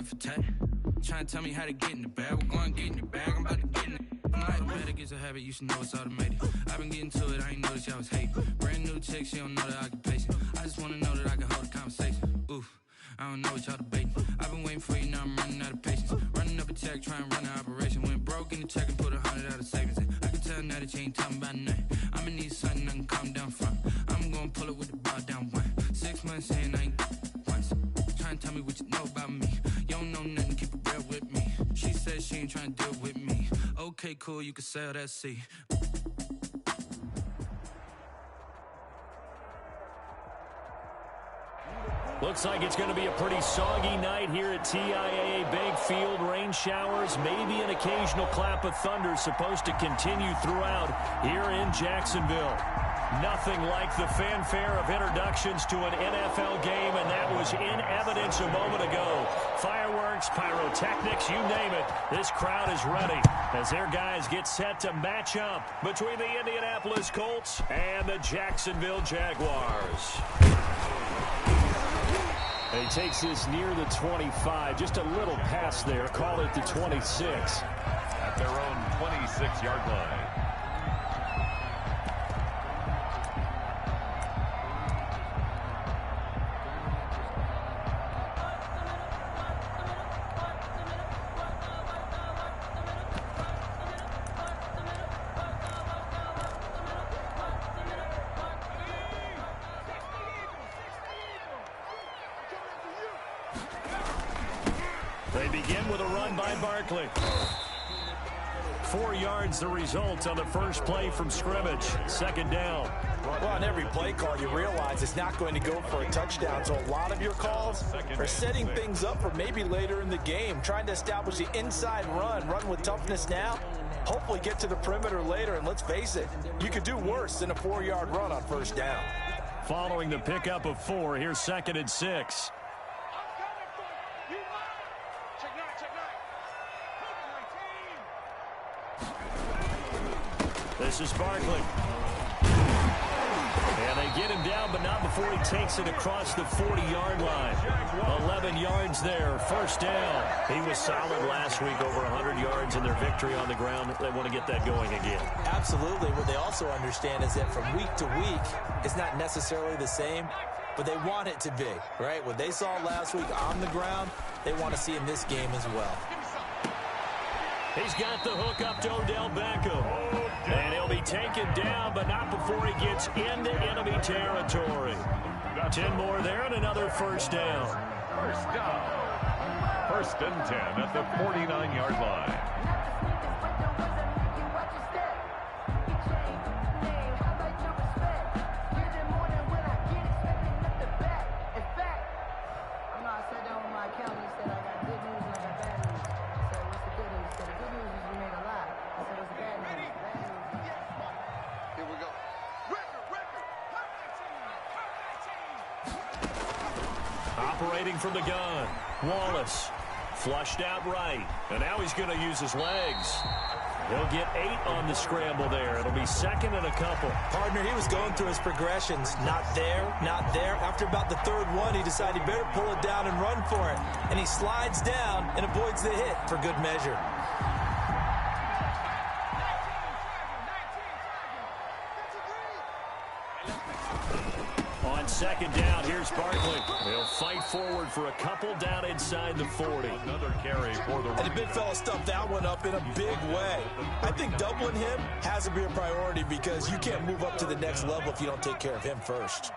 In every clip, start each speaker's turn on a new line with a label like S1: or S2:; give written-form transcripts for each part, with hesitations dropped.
S1: tit for tat. Trying to tell me how to get in the bag. We're going to get in the bag. I'm about to get in it. I'm like, better get a habit. You should know it's automated. I've been getting to it. I ain't noticed y'all was hating. Brand new chick. She don't know the occupation. I just want to know that I can hold a conversation. Oof. I don't know what y'all debating. I've been waiting for you, now I'm running out of patience. Running up a check, trying to run an operation. Went broke in the check and put 100 out of savings in. I can tell now that you ain't talking about nothing. I'ma need something I can calm down from. I'm gonna pull it with the bar down one. 6 months in, I ain't once. Trying to tell me what you know about me. You don't know nothing, keep it real with me. She said she ain't trying to deal with me. Okay, cool, you can sell that seat.
S2: Looks like it's going to be a pretty soggy night here at TIAA Bank Field. Rain showers, maybe an occasional clap of thunder supposed to continue throughout here in Jacksonville. Nothing like the fanfare of introductions to an NFL game, and that was in evidence a moment ago. Fireworks, pyrotechnics, you name it. This crowd is ready as their guys get set to match up between the Indianapolis Colts and the Jacksonville Jaguars. He takes this near the 25, just a little pass there, call it the 26.
S3: At their own 26-yard line.
S2: They begin with a run by Barkley. 4 yards the result on the first play from scrimmage. Second down.
S4: Well, on every play call, you realize it's not going to go for a touchdown. So a lot of your calls are setting things up for maybe later in the game, trying to establish the inside run with toughness now, hopefully get to the perimeter later. And let's face it, you could do worse than a 4-yard run on first down.
S2: Following the pickup of 4, here's 2nd and 6. This is Barkley. And they get him down, but not before he takes it across the 40-yard line. 11 yards there, first down. He was solid last week, over 100 yards in their victory on the ground. They want to get that going again.
S4: Absolutely. What they also understand is that from week to week, it's not necessarily the same, but they want it to be, right? What they saw last week on the ground, they want to see in this game as well.
S2: He's got the hook up to Odell Beckham. And he'll be taken down, but not before he gets into enemy territory. 10 more there and another first down.
S3: First down. 1st and 10 at the 49-yard line.
S2: Operating from the gun, Wallace flushed out right, and now he's going to use his legs. He'll get 8 on the scramble there. It'll be 2nd and a couple.
S4: Partner, he was going through his progressions. Not there, not there. After about the 3rd one, he decided he better pull it down and run for it. And he slides down and avoids the hit for good measure.
S2: On 2nd down, here's Barkley. He'll fight forward for a couple down inside the 40.
S3: Another carry for the...
S4: And the big fella stuffed that one up in a big way. I think doubling him has to be a priority because you can't move up to the next level if you don't take care of him first.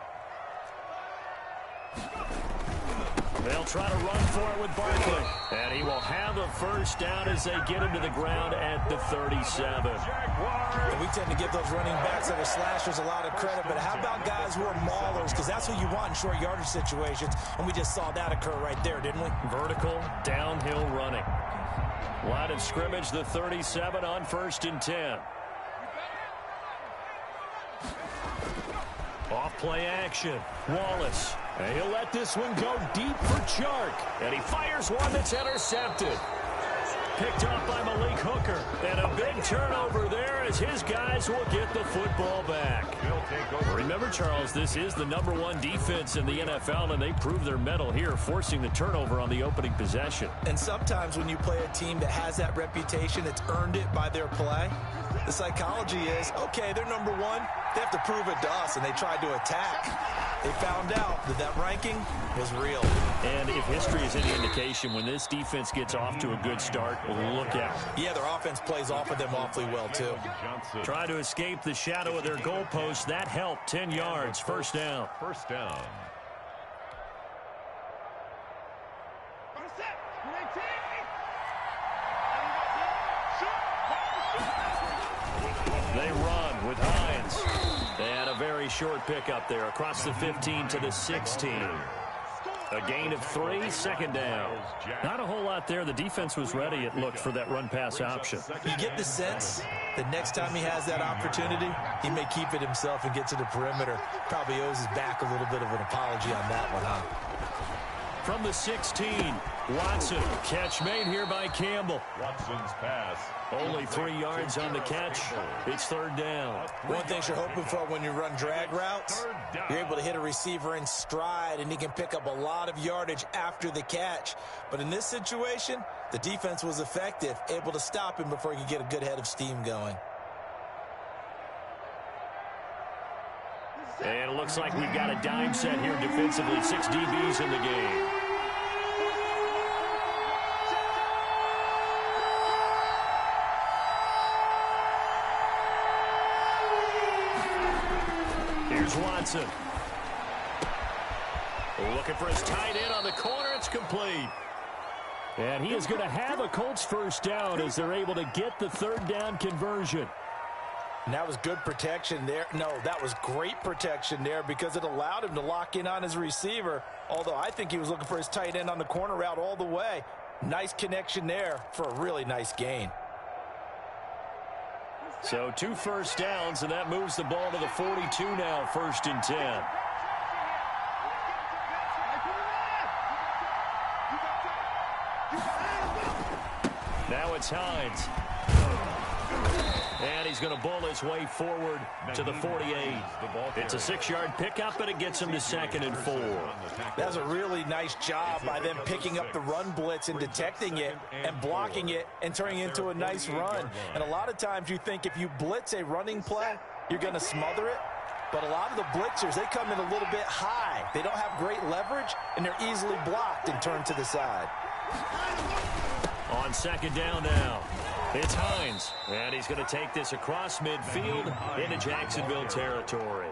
S2: They'll try to run for it with Barkley. And he will have a first down as they get him to the ground at the 37.
S4: And we tend to give those running backs that are slashers a lot of credit, but how about guys who are maulers? Because that's what you want in short yardage situations, and we just saw that occur right there, didn't we?
S2: Vertical, downhill running. Line of scrimmage, the 37 on 1st and 10. Off play action, Wallace. And he'll let this one go deep for Chark. And he fires one that's intercepted. picked off by Malik Hooker. And a big turnover there as his guys will get the football back. Remember, Charles, this is the #1 defense in the NFL, and they prove their mettle here, forcing the turnover on the opening possession.
S4: And sometimes when you play a team that has that reputation, it's earned it by their play. The psychology is, okay, they're #1. They have to prove it to us, and they tried to attack. They found out that that ranking was real.
S2: And if history is any indication, when this defense gets off to a good start, look out.
S4: Yeah, their offense plays off of them awfully well, too.
S2: Try to escape the shadow of their goalpost. That helped. 10 yards, first down.
S3: First down.
S2: They run with Hines. And a very short pickup there across the 15 to the 16. A gain of 3, second down. Not a whole lot there. The defense was ready, it looked, for that run-pass option.
S4: You get the sense that next time he has that opportunity, he may keep it himself and get to the perimeter. Probably owes his back a little bit of an apology on that one, huh?
S2: From the 16, Watson. Catch made here by Campbell.
S3: Watson's pass.
S2: Only 3 yards on the catch. It's third down.
S4: One thing you're hoping for when you run drag routes, you're able to hit a receiver in stride, and he can pick up a lot of yardage after the catch. But in this situation, the defense was effective, able to stop him before he could get a good head of steam going.
S2: And it looks like we've got a dime set here defensively. 6 DBs in the game. Here's Watson. Looking for his tight end on the corner. It's complete. And he is going to have a Colts first down as they're able to get the third down conversion.
S4: And that was good protection there. No, that was great protection there because it allowed him to lock in on his receiver, although I think he was looking for his tight end on the corner route all the way. Nice connection there for a really nice gain.
S2: So 2 first downs, and that moves the ball to the 42 now, 1st and 10. Now it's Hines. And he's going to bull his way forward to the 48. It's a 6-yard pickup, but it gets him to 2nd and 4.
S4: That's a really nice job by them picking up the run blitz and detecting it and blocking it and turning it into a nice run. And a lot of times you think if you blitz a running play, you're going to smother it. But a lot of the blitzers, they come in a little bit high. They don't have great leverage, and they're easily blocked and turned to the side.
S2: On 2nd down now, it's Hines. And he's going to take this across midfield into Jacksonville territory.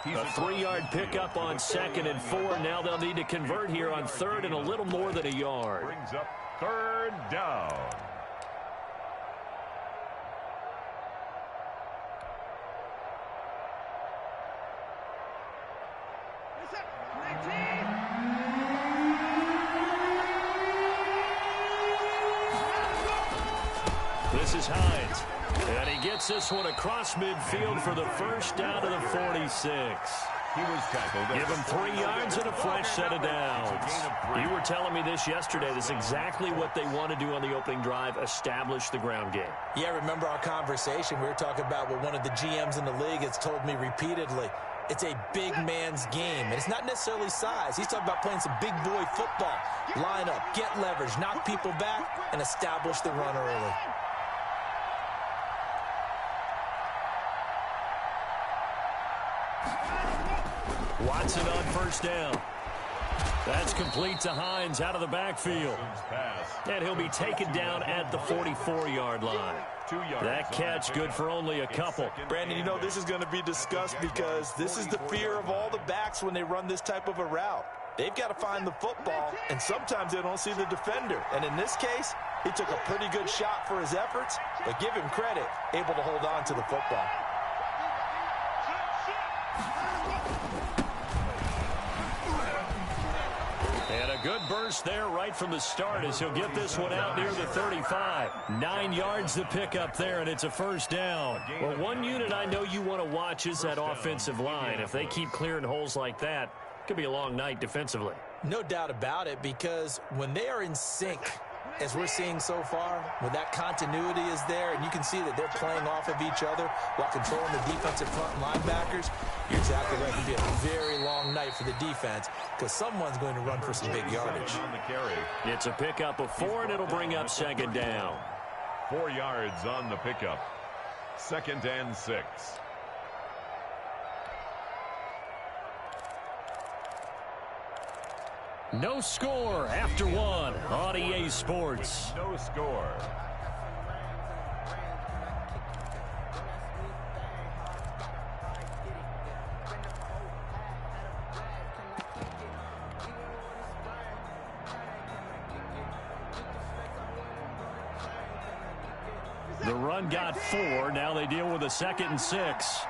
S2: A 3-yard pickup on 2nd and 4. Now they'll need to convert here on 3rd and a little more than a yard.
S3: Brings up 3rd down.
S2: This is Hines. And he gets this one across midfield for the first down to the 46.
S3: He was tackled.
S2: Give him 3 yards and a fresh set of downs. You were telling me this yesterday. This is exactly what they want to do on the opening drive, establish the ground game.
S4: Yeah, remember our conversation. We were talking about what one of the GMs in the league has told me repeatedly. It's a big man's game, and it's not necessarily size. He's talking about playing some big boy football. Line up, get leverage, knock people back, and establish the run early.
S2: Watson on first down. That's complete to Hines out of the backfield. And he'll be taken down at the 44-yard line. That catch good for only a couple.
S4: Brandon, you know this is going to be discussed because this is the fear of all the backs when they run this type of a route. They've got to find the football, and sometimes they don't see the defender. And in this case, he took a pretty good shot for his efforts, but give him credit, able to hold on to the football.
S2: And a good burst there right from the start as he'll get this one out near the 35. 9 yards to pick up there, and it's a first down. Well, one unit I know you want to watch is that offensive line. If they keep clearing holes like that, it could be a long night defensively.
S4: No doubt about it, because when they are in sync, as we're seeing so far, when that continuity is there and you can see that they're playing off of each other while controlling the defensive front linebackers, you're exactly right. It'll be a very long night for the defense because someone's going to run for some big yardage.
S2: It's a pickup of 4, and it'll bring up second down.
S3: 4 yards on the pickup. 2nd and 6.
S2: No score after 1 on EA Sports.
S3: No score.
S2: The run got 4. Now they deal with a 2nd and 6.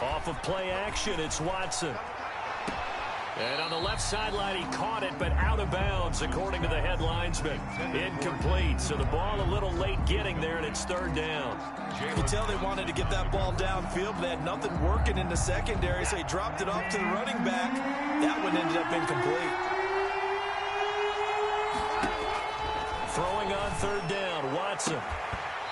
S2: Off of play action, it's Watson. And on the left sideline, he caught it, but out of bounds, according to the head linesman. Incomplete, so the ball a little late getting there, and it's 3rd down.
S4: You can tell they wanted to get that ball downfield, but they had nothing working in the secondary, so he dropped it off to the running back. That one ended up incomplete.
S2: Throwing on 3rd down, Watson.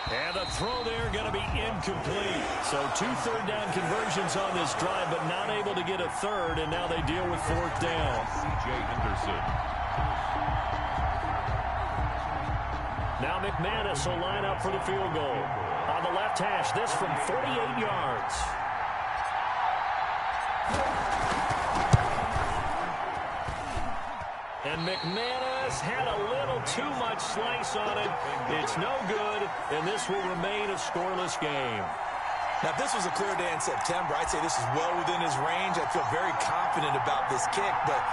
S2: And the throw there going to be incomplete. So 2 third-down conversions on this drive, but not able to get a 3rd, and now they deal with 4th down.
S3: C.J. Henderson.
S2: Now McManus will line up for the field goal. On the left hash, this from 48 yards. And McManus had a little too much slice on it. It's no good, and this will remain a scoreless game.
S4: Now, if this was a clear day in September, I'd say this is well within his range. I feel very confident about this kick, but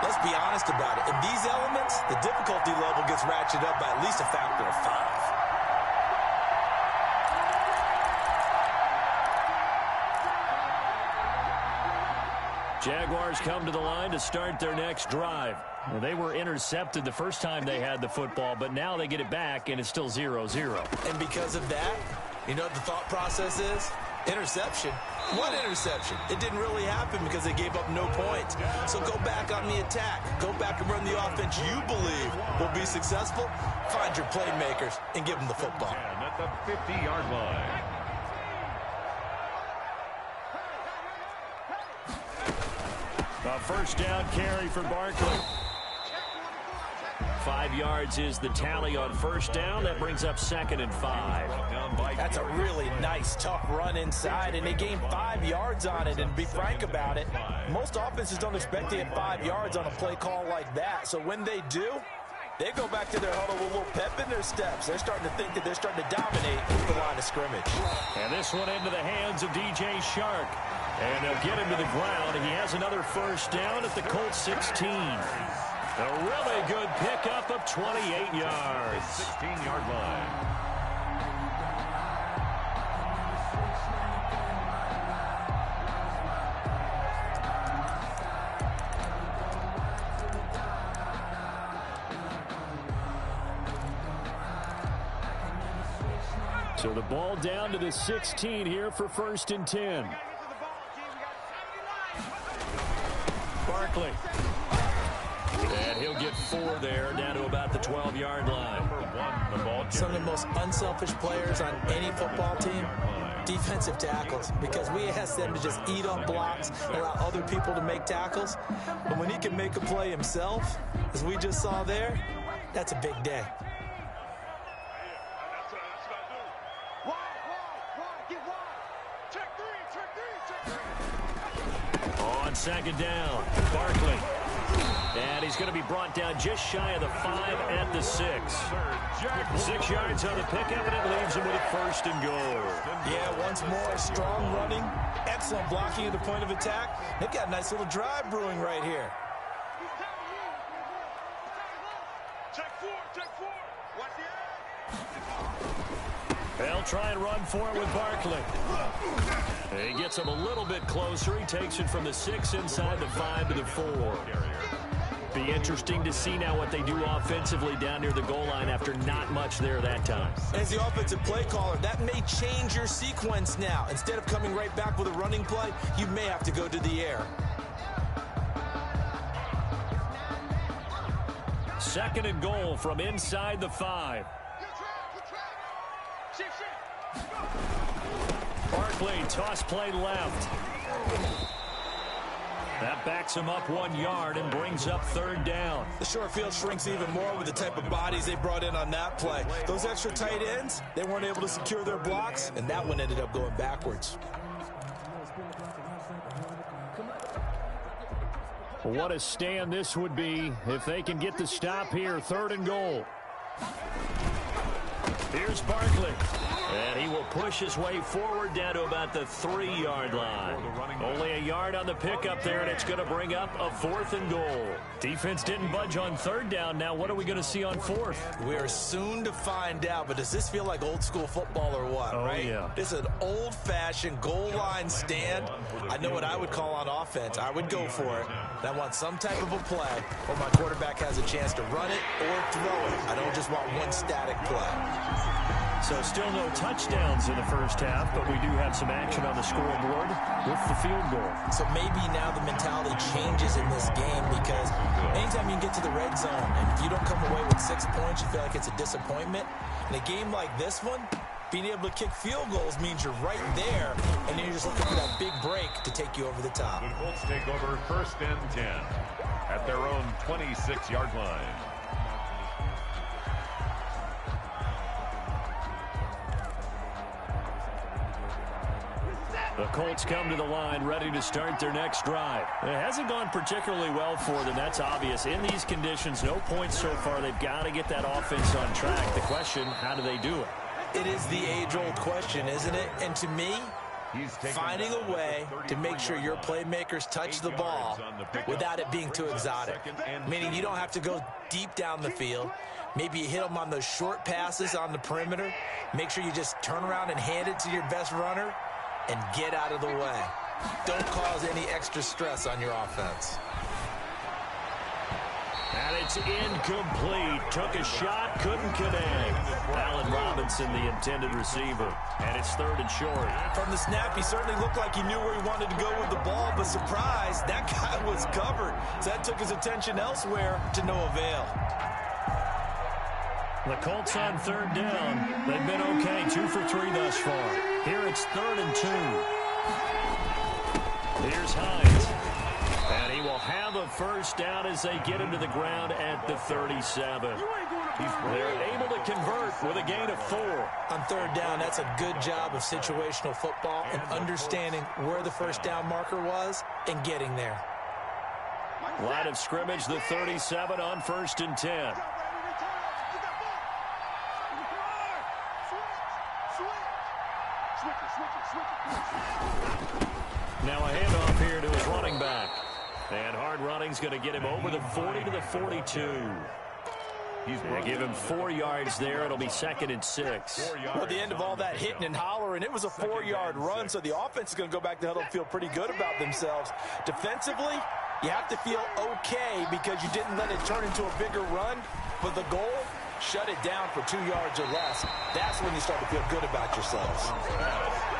S4: let's be honest about it. In these elements, the difficulty level gets ratcheted up by at least a factor of 5.
S2: Jaguars come to the line to start their next drive. Well, they were intercepted the first time they had the football, but now they get it back, and it's still 0-0.
S4: And because of that, you know what the thought process is? Interception. What interception? It didn't really happen because they gave up no points. So go back on the attack. Go back and run the offense you believe will be successful. Find your playmakers and give them the football.
S3: And at the 50-yard line.
S2: A first down carry for Barkley. 5 yards is the tally on first down. That brings up 2nd and 5.
S4: That's a really nice, tough run inside, and they gained 5 yards on it. And to be frank about it, most offenses don't expect to get 5 yards on a play call like that. So when they do, they go back to their huddle with a little pep in their steps. They're starting to think that they're starting to dominate the line of scrimmage.
S2: And this one into the hands of DJ Shark. And they'll get him to the ground. He has another first down at the Colts 16. A really good pickup of 28 yards.
S3: 16-yard line.
S2: So the ball down to the 16 here for 1st and 10. Barkley. And he'll get 4 there, down to about the 12-yard line.
S4: Some of the most unselfish players on any football team, defensive tackles, because we ask them to just eat up blocks and allow other people to make tackles. But when he can make a play himself, as we just saw there, that's a big day.
S2: On 2nd down, Barkley. And he's going to be brought down just shy of the 5 at the 6. 6 yards on the pickup, and it leaves him with a 1st and goal.
S4: Yeah, once more, strong running, excellent blocking at the point of attack. They've got a nice little drive brewing right here.
S2: They'll try and run for it with Barkley. He gets him a little bit closer. He takes it from the 6 inside the 5 to the 4. Be interesting to see now what they do offensively down near the goal line after not much there that time.
S4: As the offensive play caller, that may change your sequence now. Instead of coming right back with a running play, you may have to go to the air.
S2: 2nd and goal from inside the 5. Barkley, toss play left. That backs him up 1 yard and brings up 3rd down.
S4: The short field shrinks even more with the type of bodies they brought in on that play. Those extra tight ends, they weren't able to secure their blocks, and that one ended up going backwards.
S2: What a stand this would be if they can get the stop here. 3rd and goal. Here's Barkley. And he will push his way forward down to about the 3-yard line. Only a yard on the pickup there, and it's going to bring up a 4th and goal. Defense didn't budge on 3rd down. Now what are we going to see on 4th?
S4: We're soon to find out, but does this feel like old school football or what, right?
S2: Yeah.
S4: This is an old-fashioned goal line stand. I know what I would call on offense. I would go for it. And I want some type of a play where my quarterback has a chance to run it or throw it. I don't just want one static play.
S2: So still no touchdowns in the first half, but we do have some action on the scoreboard with the field goal.
S4: So maybe now the mentality changes in this game, because anytime you get to the red zone and if you don't come away with 6 points, you feel like it's a disappointment. In a game like this one, being able to kick field goals means you're right there, and then you're just looking for that big break to take you over the top.
S3: The Colts take over 1st and 10 at their own 26-yard line.
S2: The Colts come to the line ready to start their next drive. It hasn't gone particularly well for them. That's obvious. In these conditions, no points so far. They've got to get that offense on track. The question, how do they do it?
S4: It is the age-old question, isn't it? And to me, finding a way to make sure your playmakers touch the ball without it being too exotic. Meaning you don't have to go deep down the field. Maybe you hit them on those short passes on the perimeter. Make sure you just turn around and hand it to your best runner and get out of the way. Don't cause any extra stress on your offense.
S2: And it's incomplete. Took a shot, couldn't connect. Allen Robinson, the intended receiver. And it's 3rd and short.
S4: From the snap, he certainly looked like he knew where he wanted to go with the ball, but surprise, that guy was covered. So that took his attention elsewhere to no avail.
S2: The Colts on 3rd down. They've been okay, 2 for 3 thus far. Here it's 3rd and 2. Here's Hines. And he will have a first down as they get him to the ground at the 37. They're able to convert with a gain of 4.
S4: On 3rd down, that's a good job of situational football and understanding where the first down marker was and getting there.
S2: Line of scrimmage, the 37 on 1st and 10. Now a handoff here to his running back. And hard running's going to get him over the 40 to the 42. They give him 4 yards there. It'll be 2nd and 6.
S4: Well, at the end of all that hitting and hollering, it was a 4-yard run, so the offense is going to go back to huddle and feel pretty good about themselves. Defensively, you have to feel okay because you didn't let it turn into a bigger run, but the goal, shut it down for 2 yards or less. That's when you start to feel good about yourselves.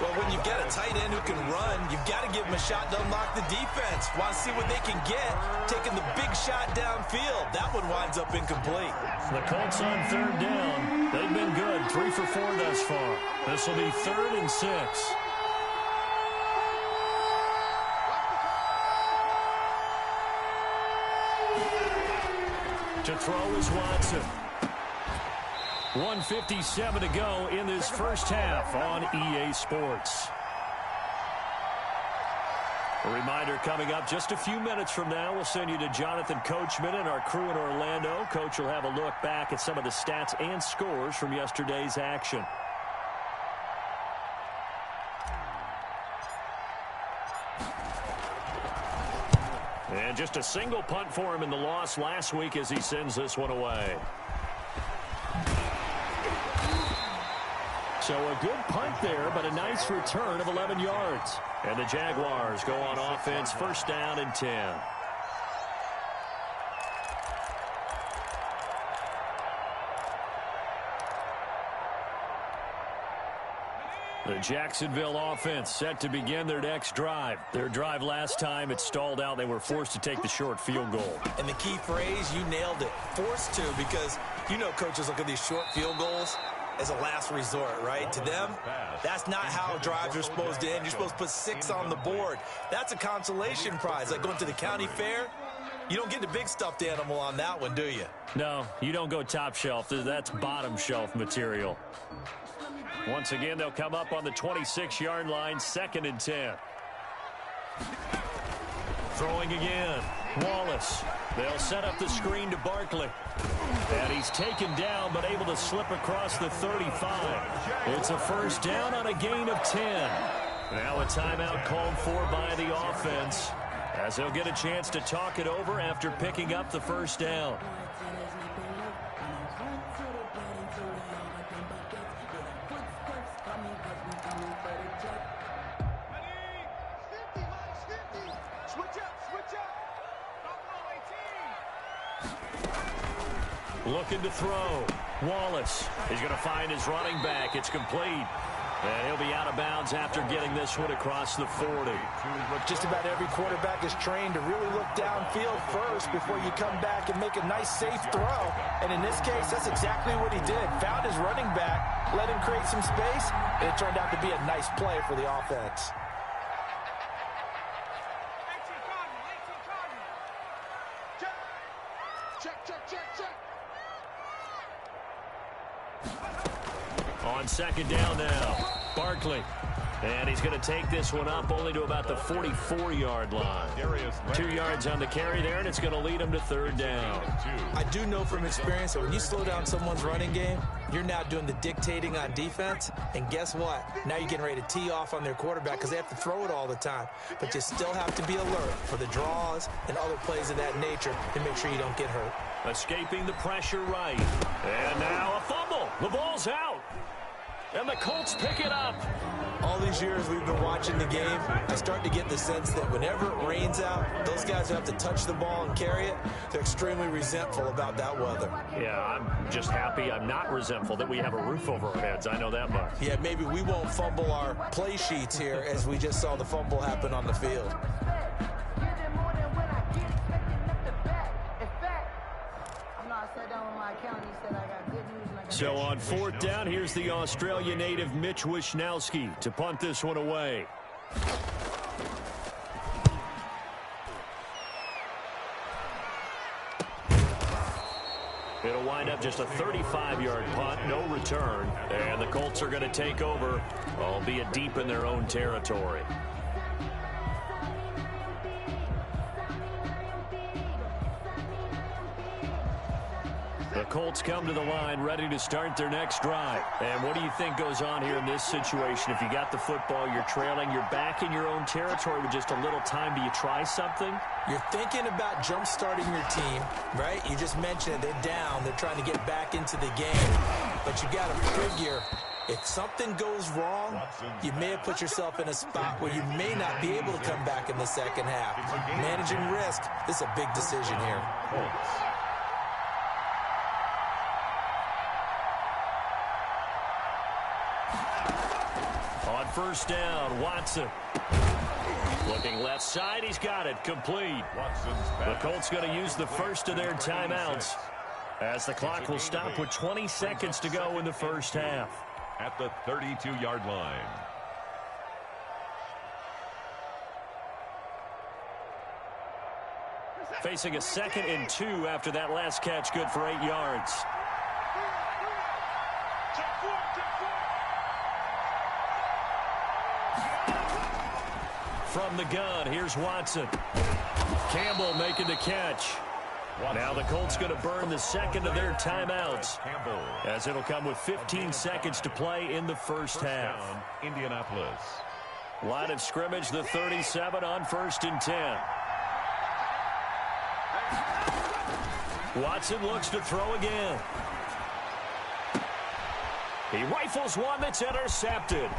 S4: Well, when you've got a tight end who can run, you've got to give him a shot to unlock the defense. Want to see what they can get, taking the big shot downfield. That one winds up incomplete.
S2: The Colts on 3rd down. They've been good, 3 for 4 thus far. This will be 3rd and 6. To throw is Watson. 1:57 to go in this first half on EA Sports. A reminder coming up just a few minutes from now. We'll send you to Jonathan Coachman and our crew in Orlando. Coach will have a look back at some of the stats and scores from yesterday's action. And just a single punt for him in the loss last week as he sends this one away. So a good punt there, but a nice return of 11 yards. And the Jaguars go on offense, 1st down and 10. The Jacksonville offense set to begin their next drive. Their drive last time, it stalled out. They were forced to take the short field goal.
S4: And the key phrase, you nailed it. Forced to, because you know coaches look at these short field goals as a last resort, right? To them, that's not how drives are supposed to end. You're supposed to put 6 on the board. That's a consolation prize, like going to the county fair. You don't get the big stuffed animal on that one, do you?
S2: No, you don't go top shelf. That's bottom shelf material. Once again, they'll come up on the 26-yard line, 2nd and 10. Throwing again, Wallace. They'll set up the screen to Barkley. And he's taken down, but able to slip across the 35. It's a first down on a gain of 10. Now a timeout called for by the offense, as they'll get a chance to talk it over after picking up the first down. Looking to throw. Wallace. He's going to find his running back. It's complete. And he'll be out of bounds after getting this one across the 40.
S4: Just about every quarterback is trained to really look downfield first before you come back and make a nice, safe throw. And in this case, that's exactly what he did. Found his running back, let him create some space, and it turned out to be a nice play for the offense.
S2: On 2nd down now, Barkley. And he's going to take this one up only to about the 44-yard line. 2 yards on the carry there, and it's going to lead him to 3rd down.
S4: I do know from experience that when you slow down someone's running game, you're now doing the dictating on defense. And guess what? Now you're getting ready to tee off on their quarterback because they have to throw it all the time. But you still have to be alert for the draws and other plays of that nature to make sure you don't get hurt.
S2: Escaping the pressure right. And now a fumble. The ball's out. And the Colts pick it up.
S4: All these years we've been watching the game, I start to get the sense that whenever it rains out, those guys who have to touch the ball and carry it, they're extremely resentful about that weather.
S2: Yeah, I'm just happy I'm not resentful that we have a roof over our heads. I know that much.
S4: Yeah, maybe we won't fumble our play sheets here as we just saw the fumble happen on the field.
S2: So on 4th down, here's the Australia native Mitch Wishnowski to punt this one away. It'll wind up just a 35-yard punt, no return. And the Colts are going to take over, albeit deep in their own territory. The Colts come to the line ready to start their next drive. And what do you think goes on here in this situation? If you got the football, you're trailing, you're back in your own territory with just a little time. Do you try something?
S4: You're thinking about jump-starting your team, right? You just mentioned it. They're down. They're trying to get back into the game. But you got to figure, if something goes wrong, you may have put yourself in a spot where you may not be able to come back in the second half. Managing risk, this is a big decision here.
S2: On 1st down, Watson. Looking left side, he's got it, complete. The Colts going to use the first of their timeouts as the clock will stop with 20 seconds to go in the first half.
S3: At the 32-yard line.
S2: Facing a 2nd and 2 after that last catch, good for 8 yards. From the gun, here's Watson. Campbell making the catch. Now the Colts going to burn the 2nd of their timeouts, as it'll come with 15 seconds to play in the first half.
S3: Indianapolis.
S2: Line of scrimmage, the 37 on 1st and 10. Watson looks to throw again. He rifles one that's intercepted.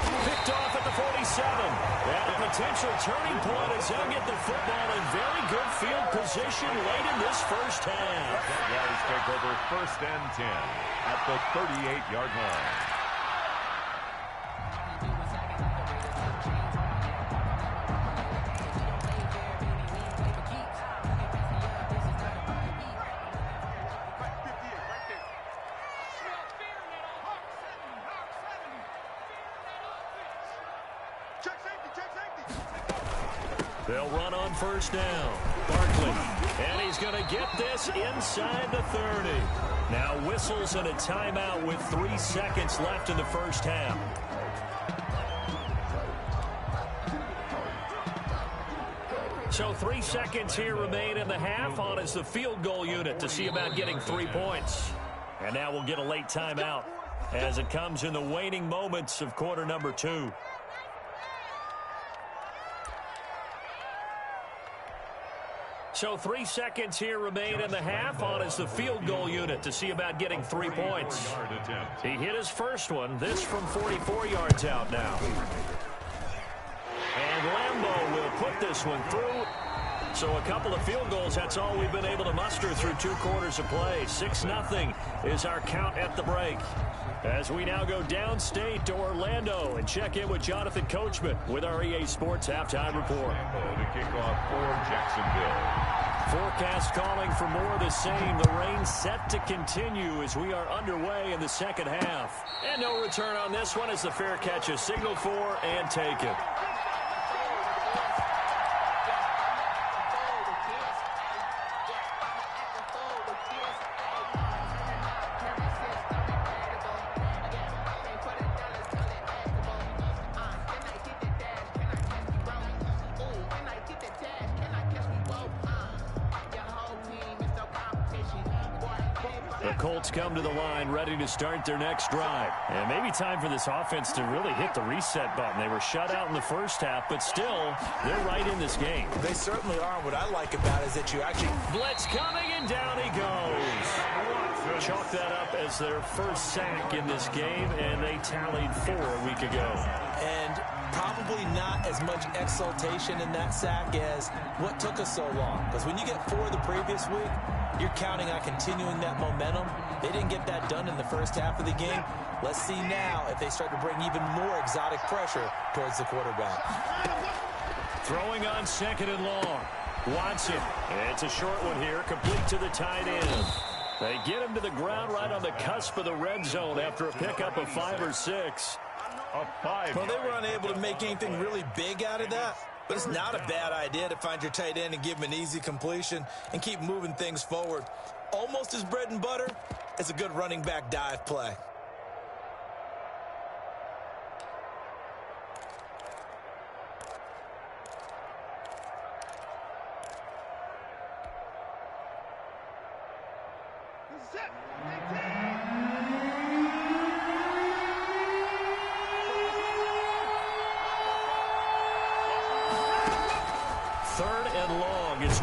S2: Picked off at the 47. And a potential turning point as they'll get the football in very good field position late in this first half.
S3: Jaguars take over 1st and 10 at the 38-yard line.
S2: They'll run on first down. Barkley. And he's going to get this inside the 30. Now whistles and a timeout with 3 seconds left in the first half. So 3 seconds here remain in the half. On is the field goal unit to see about getting 3 points. And now we'll get a late timeout as it comes in the waning moments of quarter number 2. So 3 seconds here remain in the half. On is the field goal unit to see about getting 3 points. He hit his first one. This from 44 yards out now. And Lambeau will put this one through. So a couple of field goals, that's all we've been able to muster through 2 quarters of play. 6-0 is our count at the break. As we now go downstate to Orlando and check in with Jonathan Coachman with our EA Sports Halftime Report.
S3: The kickoff for Jacksonville.
S2: Forecast calling for more of the same. The rain set to continue as we are underway in the second half. And no return on this one as the fair catch is signaled for and taken. Colts come to the line ready to start their next drive. And maybe time for this offense to really hit the reset button. They were shut out in the first half, but still, they're right in this game.
S4: They certainly are. What I like about it is that you actually...
S2: Blitz coming, and down he goes. Chalk that up as their first sack in this game, and they tallied 4 a week ago.
S4: And probably not as much exultation in that sack as what took us so long. Because when you get 4 the previous week, you're counting on continuing that momentum. They didn't get that done in the first half of the game. Let's see now if they start to bring even more exotic pressure towards the quarterback.
S2: Throwing on second and long. Watson. It's a short one here, complete to the tight end. They get him to the ground right on the cusp of the red zone after a pickup of 5 or 6.
S4: Well, they were unable to make anything really big out of that. But it's not a bad idea to find your tight end and give him an easy completion and keep moving things forward. Almost as bread and butter as a good running back dive play.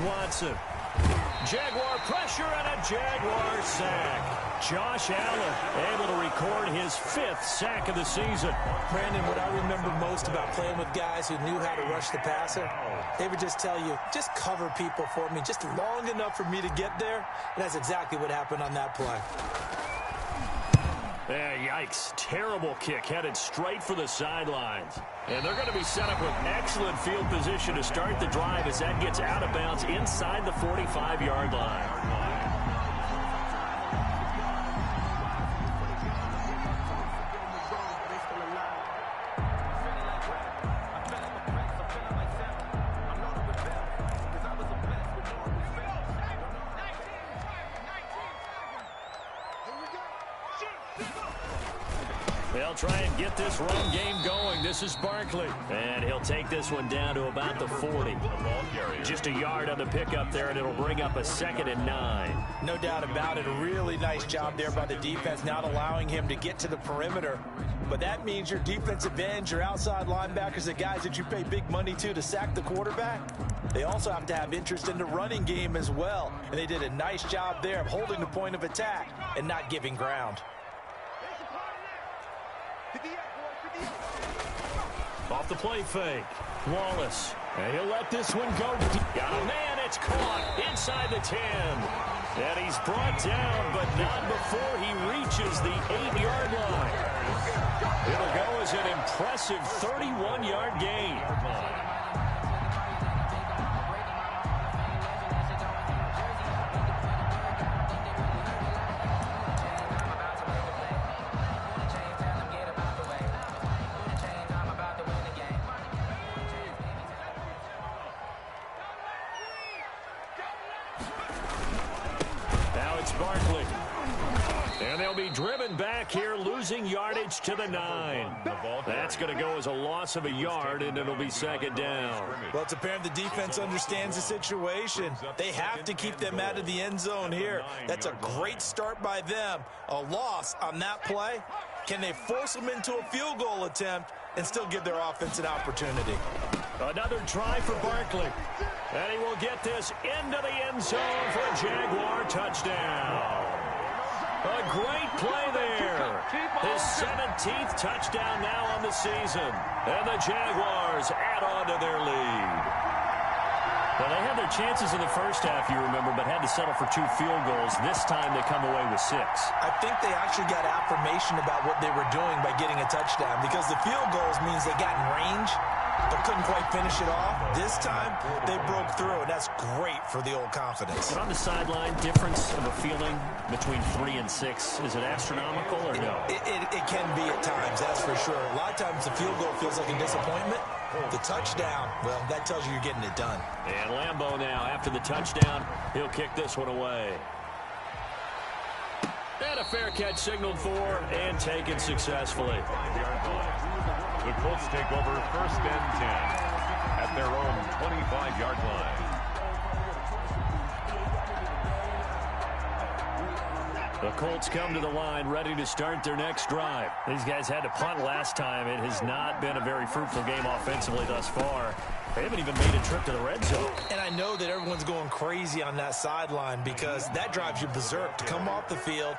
S2: Watson. Jaguar pressure and a Jaguar sack. Josh Allen able to record his 5th sack of the season.
S4: Brandon, what I remember most about playing with guys who knew how to rush the passer, they would just tell you, just cover people for me, just long enough for me to get there. And that's exactly what happened on that play.
S2: Yikes. Terrible kick headed straight for the sidelines. And they're going to be set up with excellent field position to start the drive as that gets out of bounds inside the 45-yard line. They'll try and get this run game going. This is Barkley. And he'll take this one down to about the 40. Just a yard on the pickup there, and it'll bring up a 2nd and 9.
S4: No doubt about it. A really nice job there by the defense, not allowing him to get to the perimeter. But that means your defensive ends, your outside linebackers, the guys that you pay big money to sack the quarterback, they also have to have interest in the running game as well. And they did a nice job there of holding the point of attack and not giving ground.
S2: Off the play fake. Wallace. And he'll let this one go. Got a man. It's caught inside the 10. And he's brought down, but not before he reaches the 8-yard line. It'll go as an impressive 31-yard gain. And they'll be driven back here, losing yardage to the 9. That's going to go as a loss of a yard, and it'll be second down.
S4: Well, it's apparent the defense understands the situation. They have to keep them out of the end zone here. That's a great start by them. A loss on that play. Can they force them into a field goal attempt and still give their offense an opportunity?
S2: Another try for Barkley. And he will get this into the end zone for a Jaguar touchdown. A great play there. His 17th touchdown now on the season. And the Jaguars add on to their lead.
S5: Well, they had their chances in the first half, you remember, but had to settle for 2 field goals. This time they come away with 6.
S4: I think they actually got affirmation about what they were doing by getting a touchdown, because the field goals means they got in range but couldn't quite finish it off. This time, they broke through, and that's great for the old confidence.
S5: But on the sideline, difference of a feeling between 3 and 6, is it astronomical or no?
S4: It can be at times, that's for sure. A lot of times the field goal feels like a disappointment. The touchdown, well, that tells you you're getting it done.
S2: And Lambeau now, after the touchdown, he'll kick this one away. And a fair catch signaled for and taken successfully.
S3: The Colts take over 1st and 10 at their own 25-yard line.
S2: The Colts come to the line ready to start their next drive.
S5: These guys had to punt last time. It has not been a very fruitful game offensively thus far. They haven't even made a trip to the red zone.
S4: And I know that everyone's going crazy on that sideline because that drives you berserk to come off the field,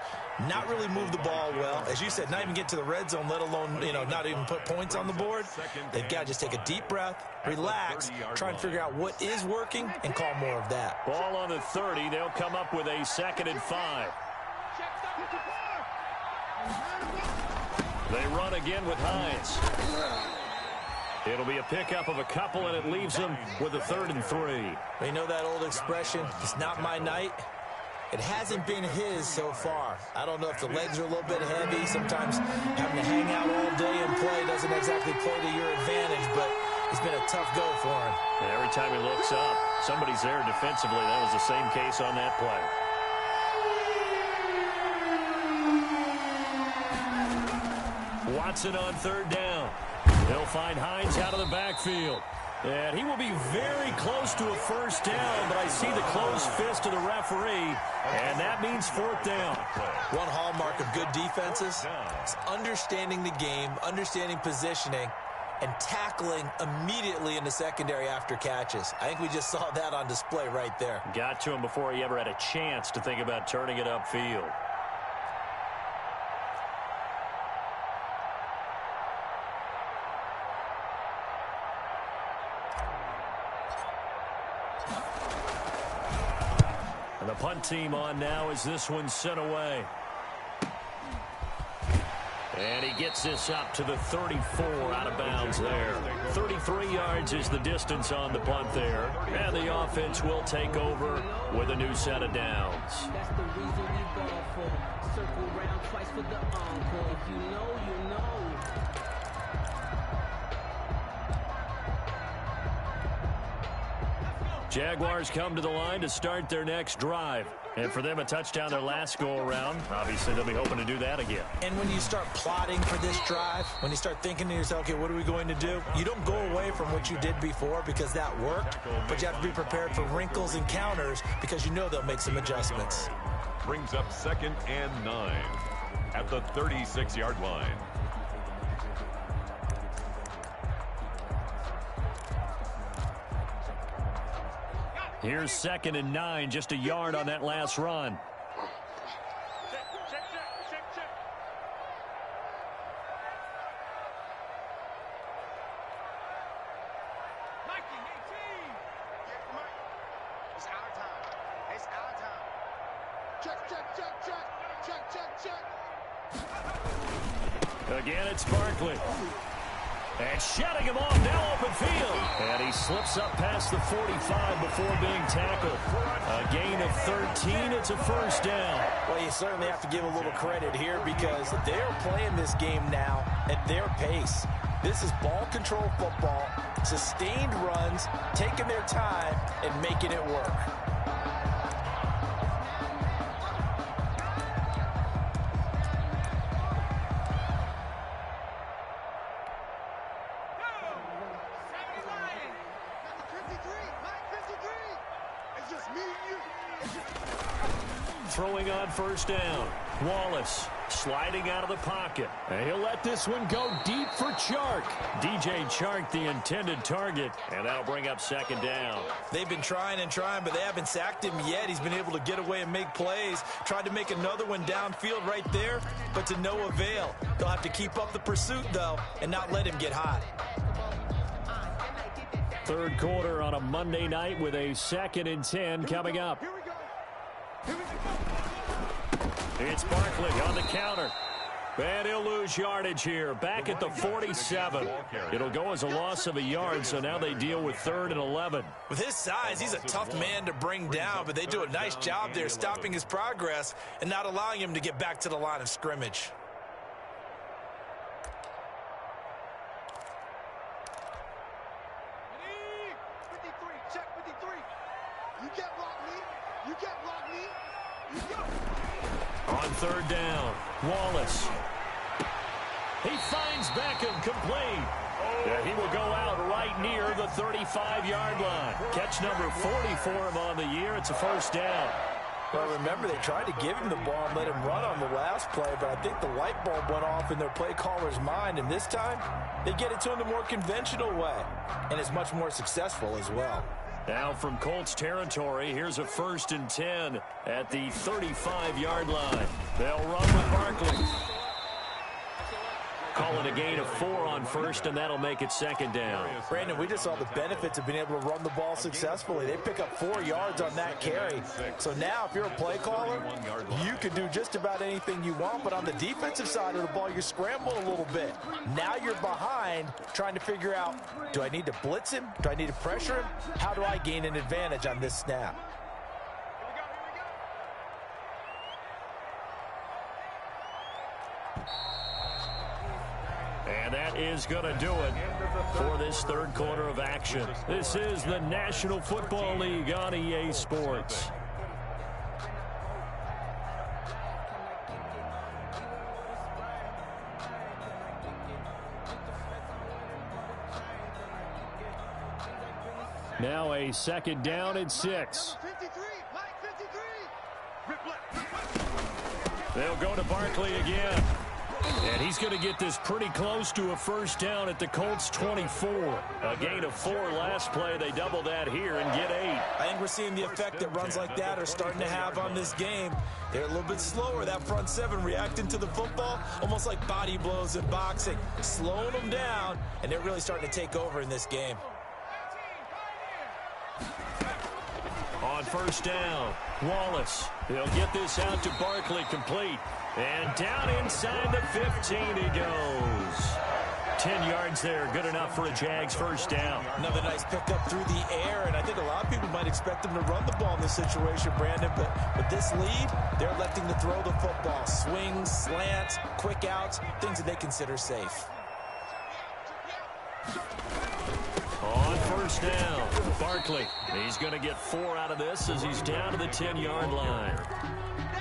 S4: not really move the ball well. As you said, not even get to the red zone, let alone, not even put points on the board. They've got to just take a deep breath, relax, try and figure out what is working, and call more of that.
S2: Ball on the 30. They'll come up with a 2nd and 5. They run again with Hines. It'll be a pickup of a couple, and it leaves them with a 3rd and 3.
S4: You know that old expression, it's not my night? It hasn't been his so far. I don't know if the legs are a little bit heavy. Sometimes having to hang out all day and play doesn't exactly play to your advantage, but it's been a tough go for him.
S2: And every time he looks up, somebody's there defensively. That was the same case on that play. Watson on 3rd down. He'll find Hines out of the backfield. And he will be very close to a 1st down, but I see the closed fist of the referee, and that means 4th down.
S4: One hallmark of good defenses is understanding the game, understanding positioning, and tackling immediately in the secondary after catches. I think we just saw that on display right there.
S2: Got to him before he ever had a chance to think about turning it upfield. The punt team on now as this one's sent away. And he gets this up to the 34 out of bounds there. 33 yards is the distance on the punt there. And the offense will take over with a new set of downs.
S6: That's the reason we ball for. Circle round twice for the encore. If you know, you know.
S2: Jaguars come to the line to start their next drive. And for them, a touchdown their last go-around. Obviously, they'll be hoping to do that again.
S4: And when you start plotting for this drive, when you start thinking to yourself, okay, what are we going to do? You don't go away from what you did before because that worked, but you have to be prepared for wrinkles and counters because you know they'll make some adjustments.
S3: Brings up 2nd and 9 at the 36-yard line.
S2: Here's 2nd and 9, just a yard on that last run. Again, it's Barkley. And shutting him off, now open field. And he slips up past the 45 before being tackled. A gain of 13, it's a 1st down.
S4: Well, you certainly have to give a little credit here because they're playing this game now at their pace. This is ball control football, sustained runs, taking their time, and making it work.
S2: throwing on first down. Wallace sliding out of the pocket. And he'll let this one go deep for Chark. DJ Chark, the intended target, and that'll bring up second down.
S4: They've been trying and trying, but they haven't sacked him yet. He's been able to get away and make plays. Tried to make another one downfield right there, but to no avail. They'll have to keep up the pursuit, though, and not let him get hot.
S2: Third quarter on a Monday night with a 2nd and 10 coming up. It's Barkley on the counter. And he'll lose yardage here. Back at the 47. It'll go as a loss of a yard, so now they deal with 3rd and 11.
S4: With his size, he's a tough man to bring down, but they do a nice job there stopping his progress and not allowing him to get back to the line of scrimmage.
S2: On 3rd down, Wallace. He finds Beckham complete. Yeah, he will go out right near the 35-yard line. Catch number 40 for him on the year. It's a first down.
S4: Well, remember, they tried to give him the ball and let him run on the last play, but I think the light bulb went off in their play caller's mind, and this time they get it to him the more conventional way, and it's much more successful as well.
S2: Now from Colts territory, here's a 1st and 10 at the 35-yard line. They'll run with Barkley. Call it a gain of 4 on first, and that'll make it 2nd down.
S4: Brandon, we just saw the benefits of being able to run the ball successfully. They pick up 4 yards on that carry. So now if you're a play caller, you can do just about anything you want, but on the defensive side of the ball, you scramble a little bit. Now you're behind trying to figure out, do I need to blitz him? Do I need to pressure him? How do I gain an advantage on this snap?
S2: And that is going to do it for this 3rd quarter of action. This is the National Football League on EA Sports. Now a 2nd down and 6. They'll go to Barkley again. And he's going to get this pretty close to a first down at the Colts 24. A gain of 4 last play. They double that here and get 8.
S4: I think we're seeing the effect that runs like that are starting to have on this game. They're a little bit slower, that front 7 reacting to the football, almost like body blows in boxing, slowing them down, and they're really starting to take over in this game.
S2: On first down, Wallace. He'll get this out to Barkley, complete. And down inside the 15 he goes. 10 yards there, good enough for a Jags first down.
S4: Another nice pickup through the air, and I think a lot of people might expect them to run the ball in this situation, Brandon, but with this lead, they're electing to throw the football. Swings, slants, quick outs, things that they consider safe.
S2: On first down, Barkley. He's going to get 4 out of this as he's down to the 10-yard line.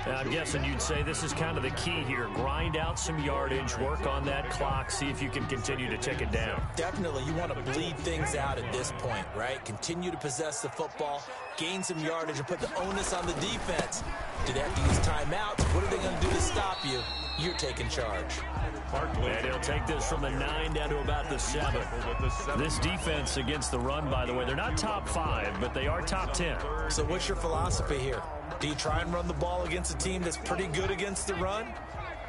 S2: I'm guessing you'd say this is kind of the key here. Grind out some yardage, work on that clock, see if you can continue to tick it down.
S4: Definitely. You want to bleed things out at this point, right? Continue to possess the football, gain some yardage, and put the onus on the defense. Do they have to use timeouts? What are they going to do to stop you? You're taking charge.
S2: And he'll take this from the 9 down to about the 7. This defense against the run, by the way, they're not top 5, but they are top 10.
S4: So what's your philosophy here? Do you try and run the ball against a team that's pretty good against the run?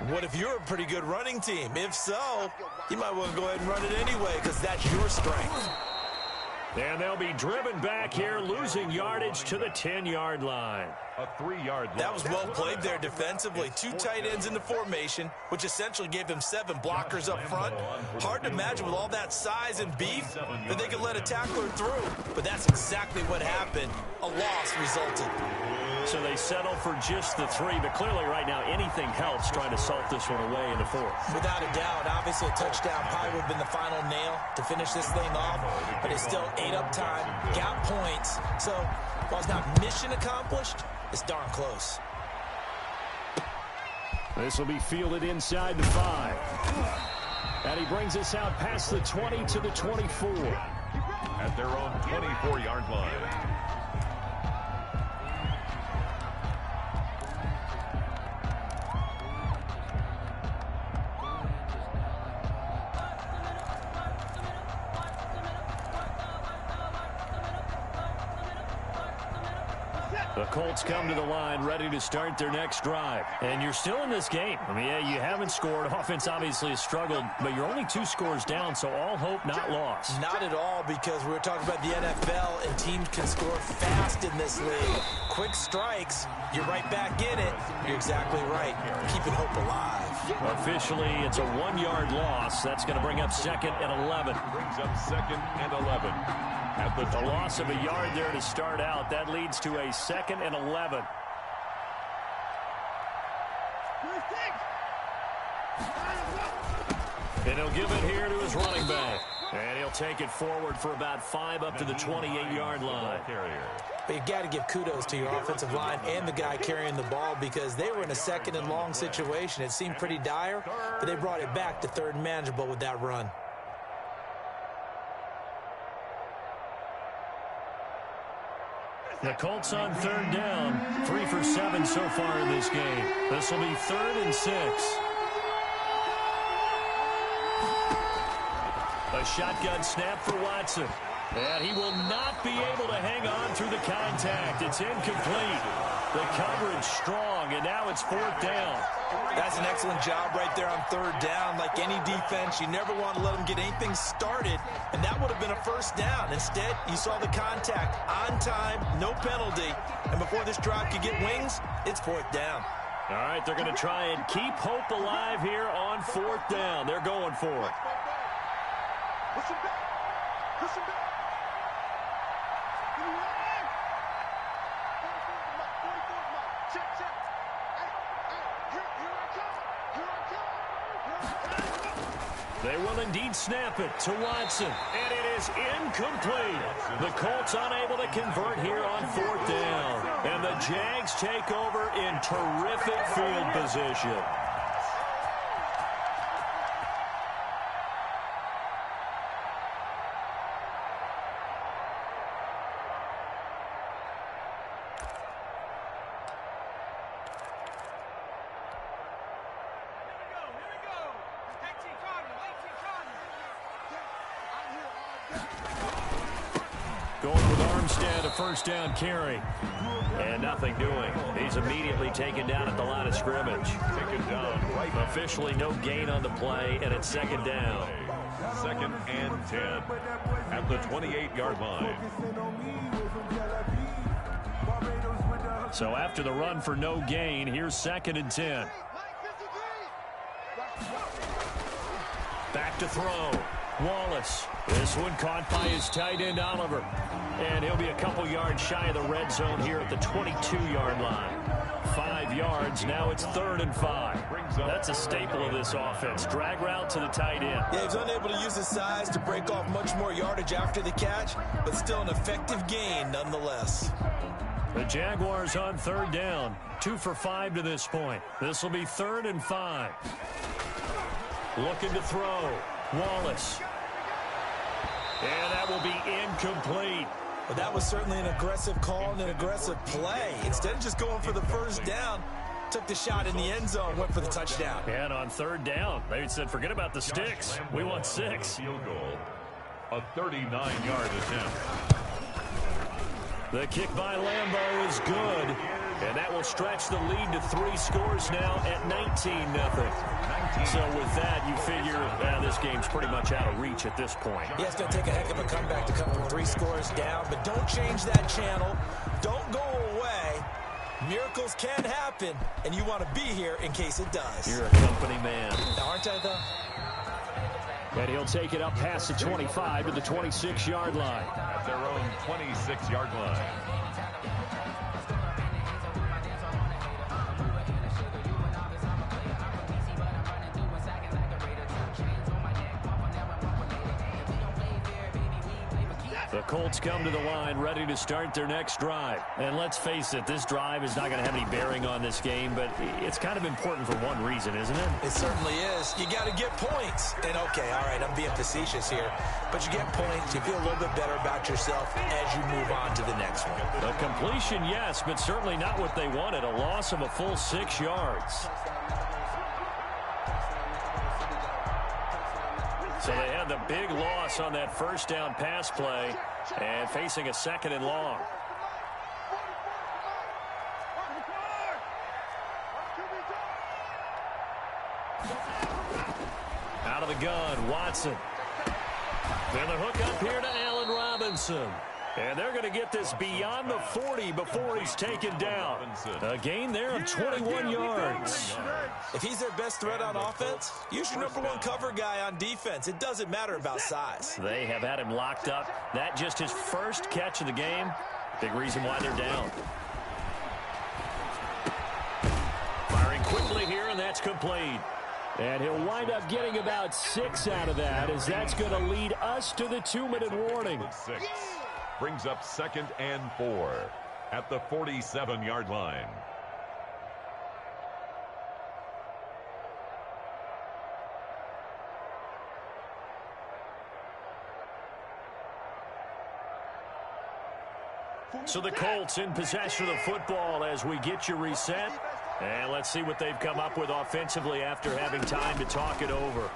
S4: What if you're a pretty good running team? If so, you might want to go ahead and run it anyway because that's your strength.
S2: And they'll be driven back here, losing yardage to the 10-yard line.
S3: A 3-yard line.
S4: That was well played there defensively. 2 tight ends in the formation, which essentially gave them 7 blockers up front. Hard to imagine with all that size and beef that they could let a tackler through. But that's exactly what happened. A loss resulted.
S2: So they settle for just the 3, but clearly right now anything helps trying to salt this one away in the 4th.
S4: Without a doubt, obviously a touchdown probably would have been the final nail to finish this thing off, but it's still ate up time, got points. So while it's not mission accomplished, it's darn close.
S2: This will be fielded inside the 5. And he brings us out past the 20 to the 24.
S3: At their own 24-yard line.
S2: The Colts come to the line ready to start their next drive. And you're still in this game. I mean, yeah, you haven't scored. Offense obviously has struggled, but you're only 2 scores down, so all hope not lost.
S4: Not at all, because we were talking about the NFL, and teams can score fast in this league. Quick strikes, you're right back in it. You're exactly right. Keeping hope alive.
S2: Officially, it's a 1-yard loss. That's going to bring up 2nd and 11.
S3: Brings up 2nd and 11. At the
S2: A loss of a yard there to start out. That leads to a 2nd and 11. And he'll give it here to his running back. And he'll take it forward for about 5 up to the 28-yard line.
S4: But you got to give kudos to your offensive line and the guy carrying the ball, because they were in a 2nd and long situation. It seemed pretty dire, but they brought it back to 3rd and manageable with that run.
S2: The Colts on 3rd down. 3 for 7 so far in this game. This will be 3rd and 6. A shotgun snap for Watson. And he will not be able to hang on through the contact. It's incomplete. The coverage strong, and now it's 4th down.
S4: That's an excellent job right there on 3rd down. Like any defense, you never want to let them get anything started, and that would have been a 1st down. Instead, you saw the contact on time, no penalty, and before this drive could get wings, it's 4th down.
S2: All right, they're going to try and keep hope alive here on 4th down. They're going for it.
S7: Listen back. Listen back. Check, check. Here I come.
S2: They will indeed snap it to Watson, and it is incomplete. The Colts unable to convert here on 4th down, and the Jags take over in terrific field position. Going with Armstead, a 1st down carry. And nothing doing. He's immediately taken down at the line of scrimmage.
S3: taken down right.
S2: Officially no gain on the play, and it's 2nd down.
S3: 2nd and 10 at the 28-yard line.
S2: So after the run for no gain, here's 2nd and 10. Back to throw. Wallace. This one caught by his tight end, Oliver. And he'll be a couple yards shy of the red zone here at the 22-yard line. 5 yards. Now it's 3rd and 5. That's a staple of this offense. Drag route to the tight end.
S4: Yeah, he's unable to use his size to break off much more yardage after the catch, but still an effective gain nonetheless.
S2: The Jaguars on 3rd down. 2 for 5 to this point. This will be 3rd and 5. Looking to throw. Wallace. And that will be incomplete.
S4: But that was certainly an aggressive call and an aggressive play. Instead of just going for the 1st down, took the shot in the end zone, went for the touchdown.
S2: And on 3rd down, they said, forget about the sticks. We want 6.
S3: Field goal. A 39-yard attempt.
S2: The kick by Lambeau is good. And that will stretch the lead to 3 scores now at 19-0. So with that, you figure this game's pretty much out of reach at this point.
S4: Yeah, it's going to take a heck of a comeback to come from 3 scores down, but don't change that channel. Don't go away. Miracles can happen, and you want to be here in case it does.
S2: You're a company man.
S4: Now, aren't I, though?
S2: And he'll take it up past the 25 to the 26-yard line.
S3: At their own 26-yard line.
S2: The Colts come to the line ready to start their next drive. And let's face it, this drive is not going to have any bearing on this game, but it's kind of important for one reason, isn't it?
S4: It certainly is. You got to get points. And, okay, all right, I'm being facetious here, but you get points, you feel a little bit better about yourself as you move on to the next one.
S2: A completion, yes, but certainly not what they wanted. A loss of a full 6 yards. So they had the big loss on that 1st down pass play and facing a 2nd and long. Out of the gun, Watson. Then the hook up here to Allen Robinson. And they're going to get this beyond the 40 before he's taken down. A gain there of 21 yards.
S4: If he's their best threat on offense, use your number one cover guy on defense. It doesn't matter about size.
S2: They have had him locked up. That just his first catch of the game. Big reason why they're down. Firing quickly here, and that's complete.
S5: And he'll wind up getting about 6 out of that, as that's going to lead us to the 2-minute warning.
S3: 6 brings up 2nd and 4 at the 47-yard line.
S2: So the Colts in possession of the football as we get you reset. And let's see what they've come up with offensively after having time to talk it over.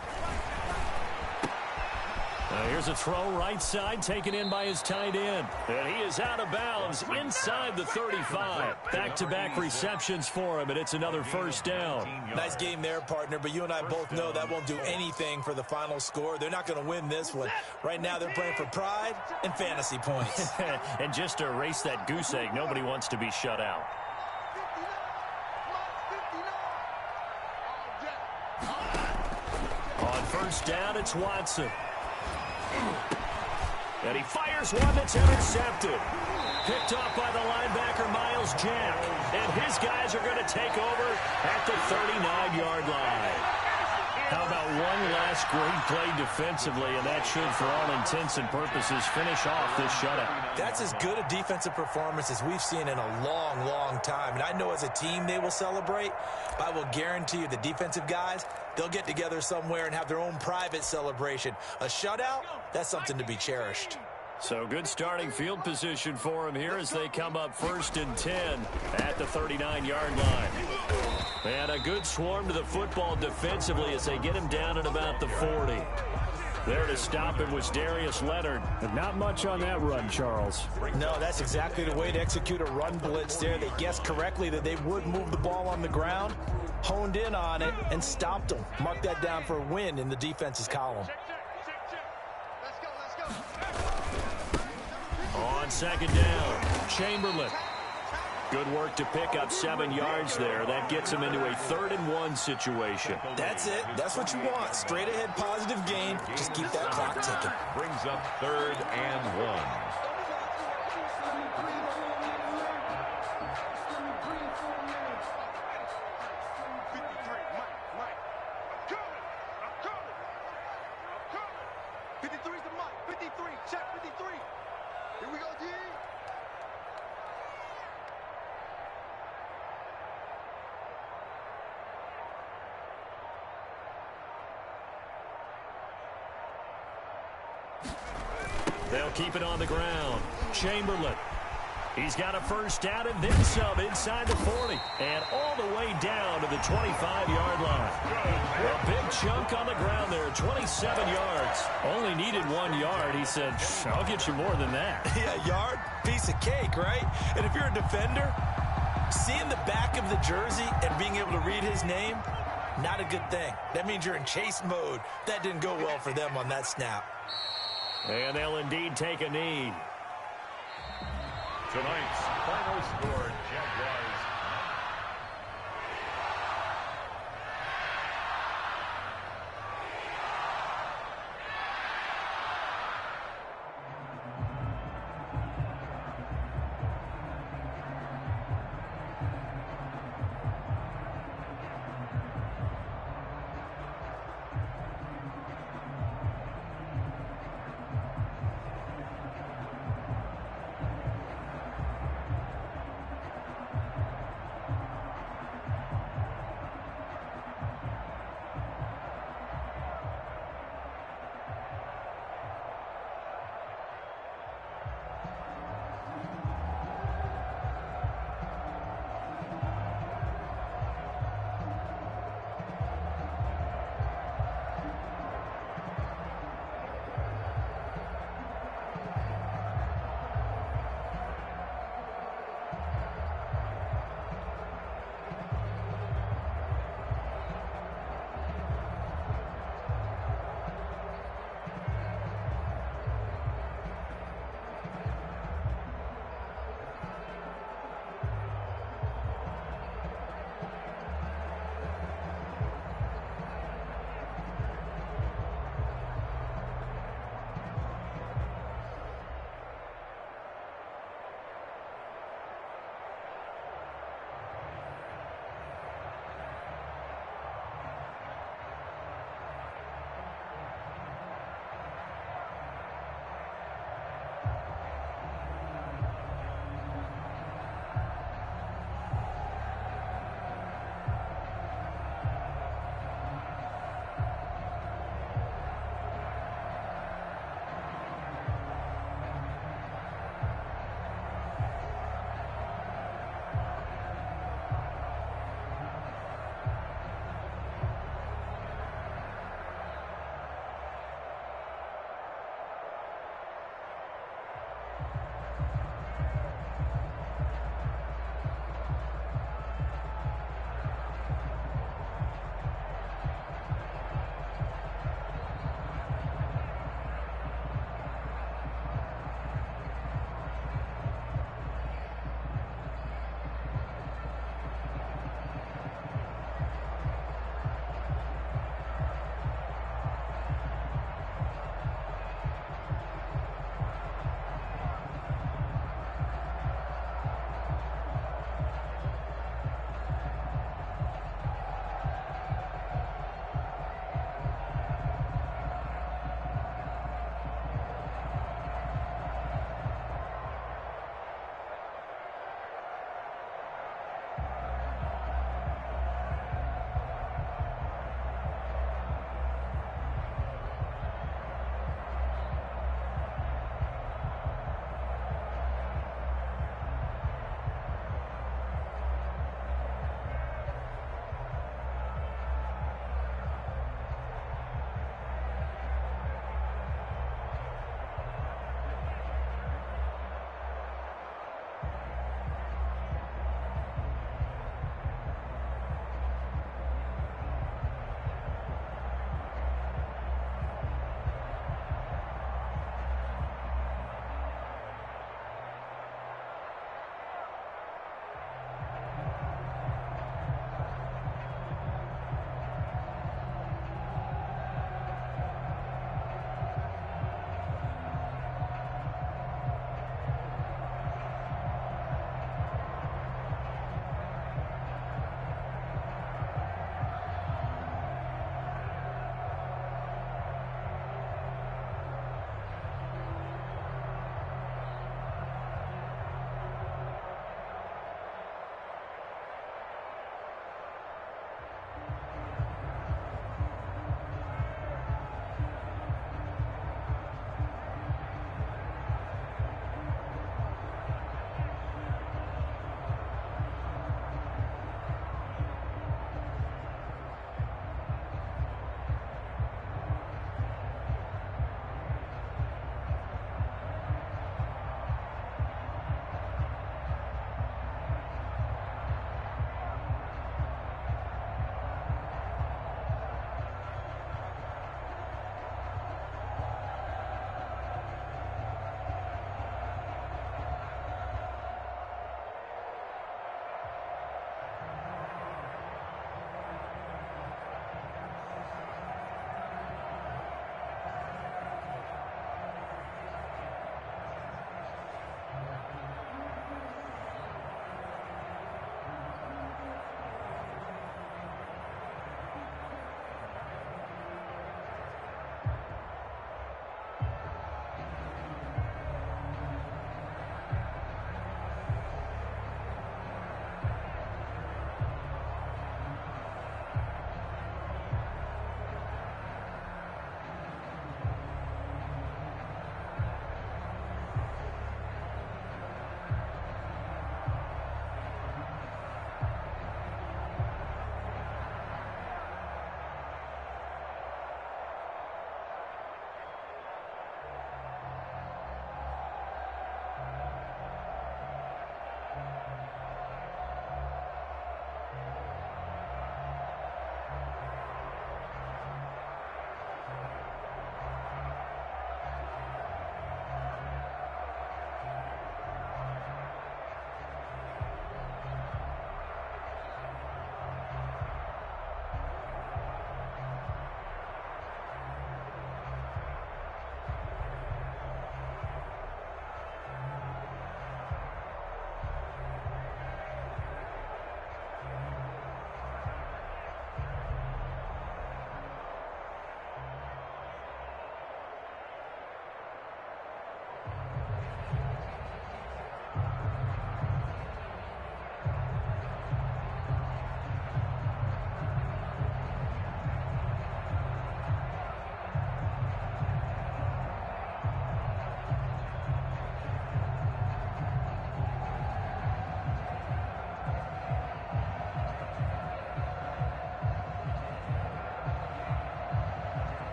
S2: Here's a throw right side taken in by his tight end. And he is out of bounds inside the 35. Back-to-back receptions for him, and it's another first down.
S4: Nice game there, partner, but you and I both know that won't do anything for the final score. They're not going to win this one. Right now they're playing for pride and fantasy points.
S2: And just to erase that goose egg, nobody wants to be shut out. On first down, it's Watson. And he fires one that's intercepted. Picked off by the linebacker, Miles Jack. And his guys are going to take over at the 39-yard line. How about one last great play defensively, and that should, for all intents and purposes, finish off this shutout.
S4: That's as good a defensive performance as we've seen in a long, long time. And I know as a team they will celebrate. I will guarantee you the defensive guys, they'll get together somewhere and have their own private celebration. A shutout, that's something to be cherished.
S2: So good starting field position for him here as they come up 1st and 10 at the 39-yard line. And a good swarm to the football defensively as they get him down at about the 40. There to stop him was Darius Leonard.
S5: But not much on that run, Charles.
S4: No, that's exactly the way to execute a run blitz there. They guessed correctly that they would move the ball on the ground, honed in on it, and stopped them. Mark that down for a win in the defense's column.
S2: On 2nd down, Chamberlain. Good work to pick up 7 yards there. That gets him into a 3rd and 1 situation.
S4: That's it. That's what you want. Straight ahead positive gain. Just keep that clock ticking.
S3: Brings up 3rd and 1.
S2: They'll keep it on the ground. Chamberlain. He's got a first down and then some inside the 40. And all the way down to the 25-yard line. A big chunk on the ground there, 27 yards. Only needed 1 yard. He said, I'll get you more than that.
S4: Yeah, yard, piece of cake, right? And if you're a defender, seeing the back of the jersey and being able to read his name, not a good thing. That means you're in chase mode. That didn't go well for them on that snap.
S2: And they'll indeed take a knee.
S3: Tonight's final score